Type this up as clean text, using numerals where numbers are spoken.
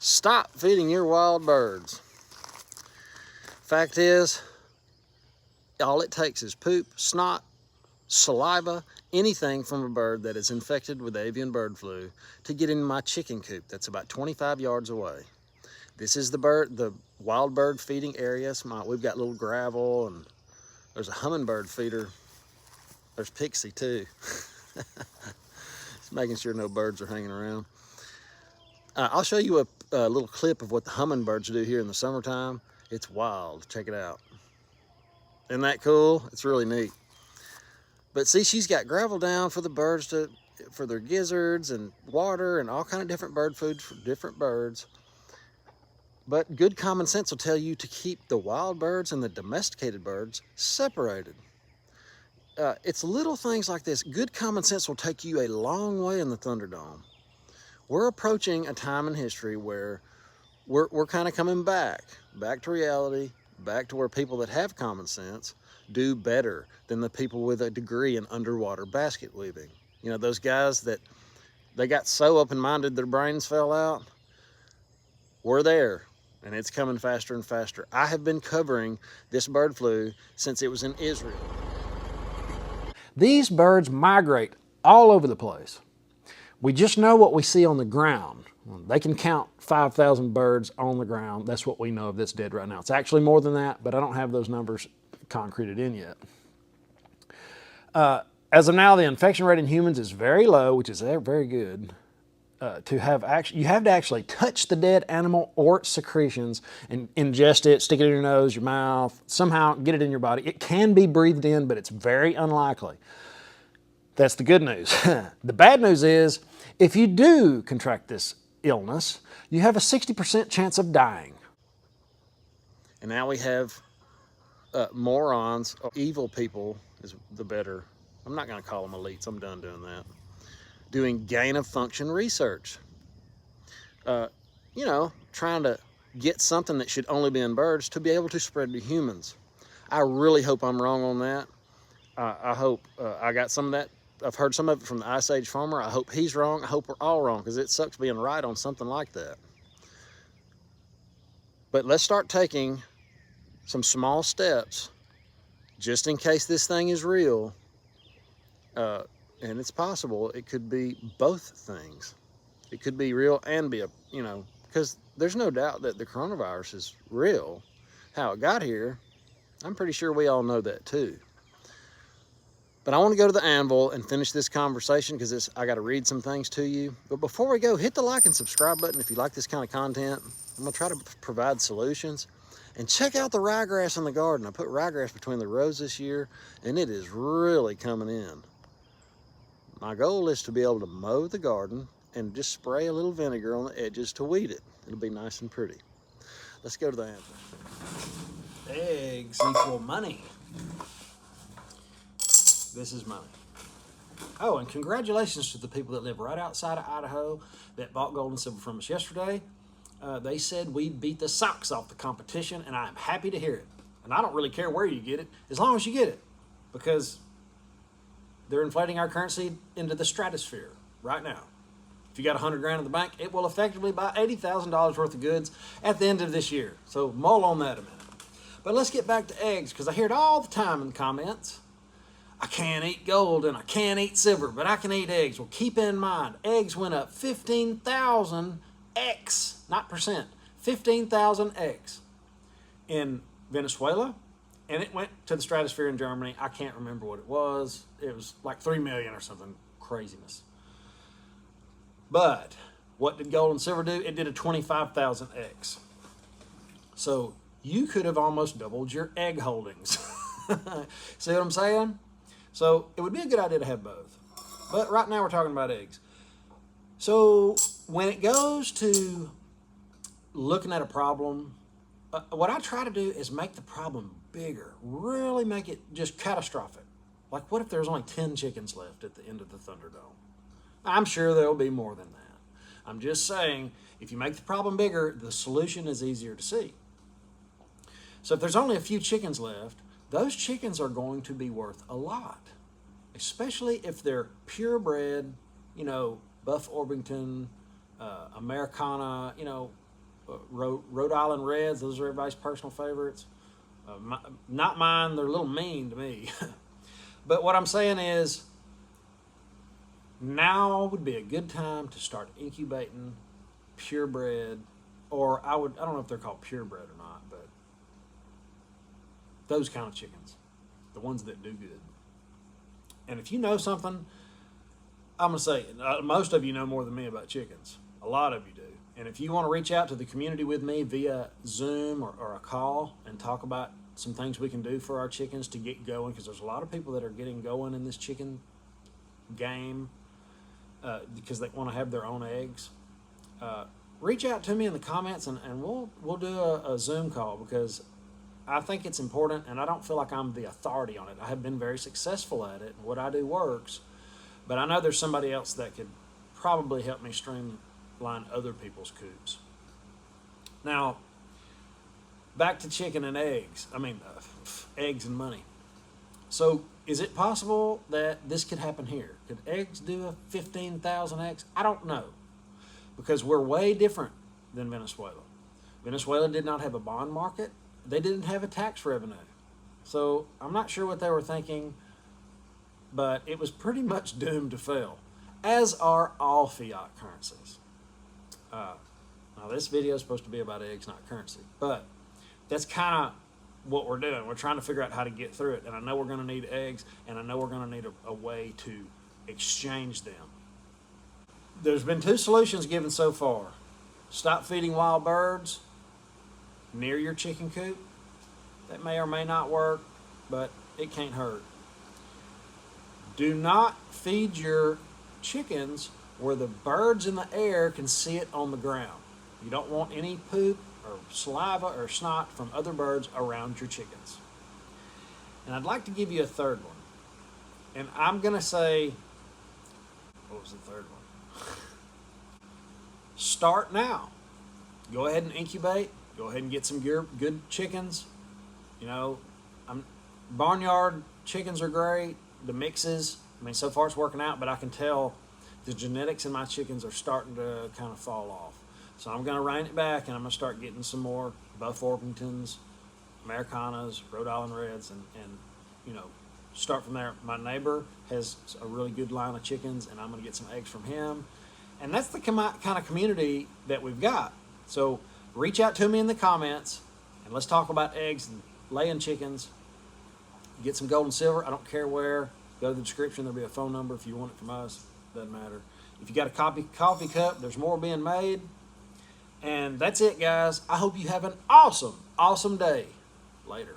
Stop feeding your wild birds. Fact is, all it takes is poop, snot, saliva, anything from a bird that is infected with avian bird flu to get in my chicken coop that's about 25 yards away. This is the wild bird feeding area. We've got little gravel, and there's a hummingbird feeder. There's Pixie too. Just making sure no birds are hanging around. I'll show you a little clip of what the hummingbirds do here in the summertime. It's wild. Check it out. Isn't that cool? It's really neat. But see, she's got gravel down for the birds for their gizzards, and water and all kind of different bird food for different birds. But good common sense will tell you to keep the wild birds and the domesticated birds separated. It's little things like this. Good common sense will take you a long way in the Thunderdome. We're approaching a time in history where we're kind of coming back to reality, back to where people that have common sense do better than the people with a degree in underwater basket weaving. You know, those guys that they got so open-minded their brains fell out. We're there, and it's coming faster and faster. I have been covering this bird flu since it was in Israel. These birds migrate all over the place. We just know what we see on the ground. They can count 5,000 birds on the ground. That's what we know of that's dead right now. It's actually more than that, but I don't have those numbers concreted in yet. As of now, the infection rate in humans is very low, which is very good. You have to actually touch the dead animal or its secretions and ingest it, stick it in your nose, your mouth, somehow get it in your body. It can be breathed in, but it's very unlikely. That's the good news. The bad news is, if you do contract this illness, you have a 60% chance of dying. And now we have morons, or evil people is the better. I'm not going to call them elites. I'm done doing that. Doing gain of function research. Trying to get something that should only be in birds to be able to spread to humans. I really hope I'm wrong on that. I hope I got some of that. I've heard some of it from the Ice Age farmer. I hope he's wrong. I hope we're all wrong, because it sucks being right on something like that. But let's start taking some small steps just in case this thing is real. And it's possible it could be both things. It could be real and be because there's no doubt that the coronavirus is real. How it got here, I'm pretty sure we all know that too. But I want to go to the anvil and finish this conversation, because I got to read some things to you. But before we go, hit the like and subscribe button if you like this kind of content. I'm going to try to provide solutions. And check out the ryegrass in the garden. I put ryegrass between the rows this year, and it is really coming in. My goal is to be able to mow the garden and just spray a little vinegar on the edges to weed it. It'll be nice and pretty. Let's go to the anvil. Eggs equal money. This is money. Oh, and congratulations to the people that live right outside of Idaho that bought gold and silver from us yesterday. They said we beat the socks off the competition, and I am happy to hear it. And I don't really care where you get it, as long as you get it, because they're inflating our currency into the stratosphere right now. If you got 100 grand in the bank, it will effectively buy $80,000 worth of goods at the end of this year. So mull on that a minute. But let's get back to eggs, because I hear it all the time in the comments. I can't eat gold and I can't eat silver, but I can eat eggs. Well, keep in mind, eggs went up 15,000 X, not percent, 15,000 X in Venezuela, and it went to the stratosphere in Germany. I can't remember what it was. It was like 3 million or something craziness. But what did gold and silver do? It did a 25,000 X. So you could have almost doubled your egg holdings. See what I'm saying? So it would be a good idea to have both. But right now we're talking about eggs. So when it goes to looking at a problem, what I try to do is make the problem bigger, really make it just catastrophic. Like, what if there's only 10 chickens left at the end of the Thunderdome? I'm sure there'll be more than that. I'm just saying, if you make the problem bigger, the solution is easier to see. So if there's only a few chickens left, those chickens are going to be worth a lot, especially if they're purebred, Buff Orpington, Americana, Rhode Island Reds, those are everybody's personal favorites. Not mine, they're a little mean to me. But what I'm saying is, now would be a good time to start incubating purebred, or I don't know if they're called purebred or not, but those kind of chickens, the ones that do good. And if you know something, I'm going to say, most of you know more than me about chickens. A lot of you do. And if you want to reach out to the community with me via Zoom or a call and talk about some things we can do for our chickens to get going, because there's a lot of people that are getting going in this chicken game because they want to have their own eggs. Reach out to me in the comments and we'll do a Zoom call, because I think it's important, and I don't feel like I'm the authority on it. I have been very successful at it, and what I do works, but I know there's somebody else that could probably help me streamline other people's coops. Now, back to chicken and eggs. Eggs and money. So, is it possible that this could happen here? Could eggs do a 15,000 eggs? I don't know, because we're way different than Venezuela. Venezuela did not have a bond market. They didn't have a tax revenue. So I'm not sure what they were thinking, but it was pretty much doomed to fail, as are all fiat currencies. Now this video is supposed to be about eggs, not currency, but that's kind of what we're doing. We're trying to figure out how to get through it, and I know we're going to need eggs, and I know we're going to need a way to exchange them. There's been 2 solutions given so far. Stop feeding wild birds near your chicken coop. That may or may not work, but it can't hurt. Do not feed your chickens where the birds in the air can see it on the ground. You don't want any poop or saliva or snot from other birds around your chickens. And I'd like to give you a third one. And I'm going to say, what was the third one? Start now. Go ahead and incubate. Go ahead and get some good chickens. You know, barnyard chickens are great. The mixes, so far it's working out, but I can tell the genetics in my chickens are starting to kind of fall off. So I'm going to rein it back, and I'm going to start getting some more Buff Orpingtons, Americanas, Rhode Island Reds, and start from there. My neighbor has a really good line of chickens, and I'm going to get some eggs from him. And that's the kind of community that we've got. So reach out to me in the comments, and let's talk about eggs and laying chickens. Get some gold and silver. I don't care where. Go to the description. There'll be a phone number if you want it from us. Doesn't matter. If you got a coffee cup, there's more being made. And that's it, guys. I hope you have an awesome day. Later.